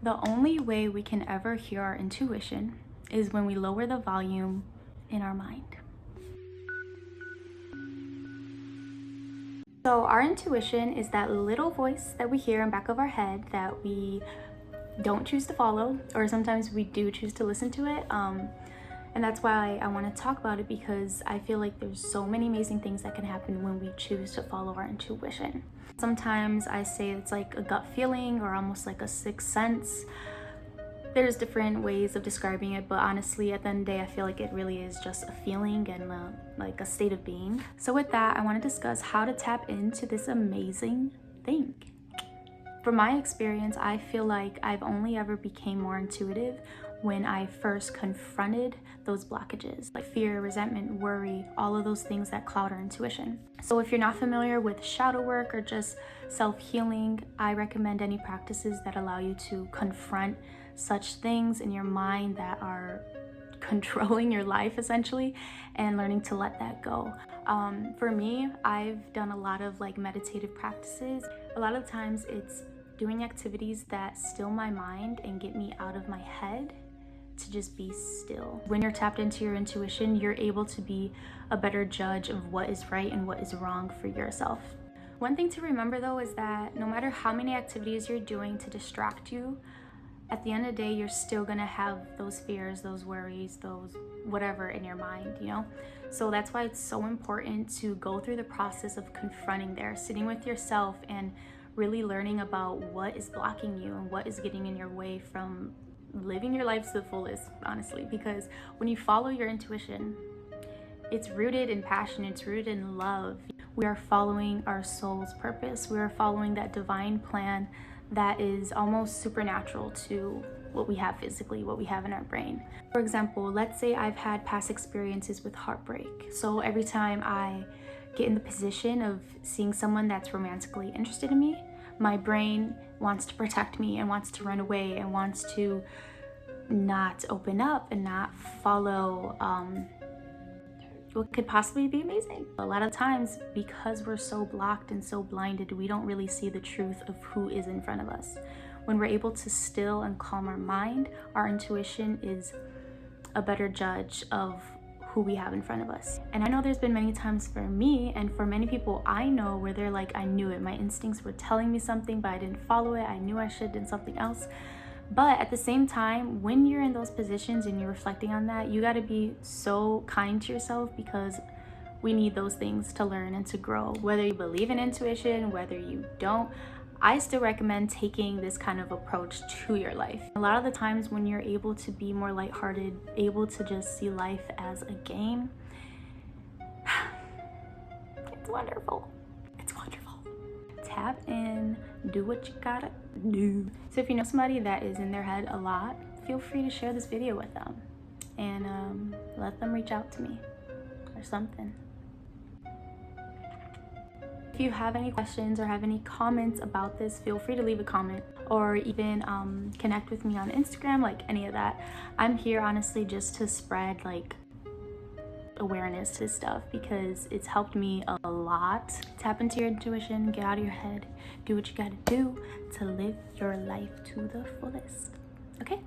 The only way we can ever hear our intuition is when we lower the volume in our mind. So our intuition is that little voice that we hear in the back of our head that we don't choose to follow, or sometimes we do choose to listen to it. And that's why I want to talk about it, because I feel like there's so many amazing things that can happen when we choose to follow our intuition. Sometimes I say it's like a gut feeling or almost like a sixth sense. There's different ways of describing it, but honestly, at the end of the day, I feel like it really is just a feeling and like a state of being. So with that, I want to discuss how to tap into this amazing thing. From my experience, I feel like I've only ever became more intuitive when I first confronted those blockages, like fear, resentment, worry, all of those things that cloud our intuition. So if you're not familiar with shadow work or just self-healing, I recommend any practices that allow you to confront such things in your mind that are controlling your life essentially, and learning to let that go. For me, I've done a lot of like meditative practices. A lot of times it's doing activities that still my mind and get me out of my head to just be still. When you're tapped into your intuition, you're able to be a better judge of what is right and what is wrong for yourself. One thing to remember though is that no matter how many activities you're doing to distract you, at the end of the day, you're still gonna have those fears, those worries, those whatever in your mind, you know? So that's why it's so important to go through the process of confronting there, sitting with yourself and really learning about what is blocking you and what is getting in your way from living your life to the fullest, honestly. Because when you follow your intuition, it's rooted in passion, it's rooted in love. We are following our soul's purpose. We are following that divine plan that is almost supernatural to what we have physically, what we have in our brain. For example, let's say I've had past experiences with heartbreak. So every time I get in the position of seeing someone that's romantically interested in me, my brain wants to protect me and wants to run away and wants to not open up and not follow what could possibly be amazing. A lot of times, because we're so blocked and so blinded, we don't really see the truth of who is in front of us. When we're able to still and calm our mind, our intuition is a better judge of who we have in front of us. And I know there's been many times for me and for many people I know where they're like, I knew it. My instincts were telling me something, but I didn't follow it. I knew I should have done something else. But at the same time, when you're in those positions and you're reflecting on that, you got to be so kind to yourself, because we need those things to learn and to grow. Whether you believe in intuition, whether you don't, I still recommend taking this kind of approach to your life. A lot of the times when you're able to be more lighthearted, able to just see life as a game, it's wonderful. It's wonderful. Tap in, do what you gotta do. So if you know somebody that is in their head a lot, feel free to share this video with them and let them reach out to me or something. If you have any questions or have any comments about this, feel free to leave a comment, or even connect with me on Instagram, like any of that. I'm here honestly just to spread like awareness to stuff, because it's helped me a lot. Tap into your intuition, get out of your head, do what you gotta do to live your life to the fullest. Okay?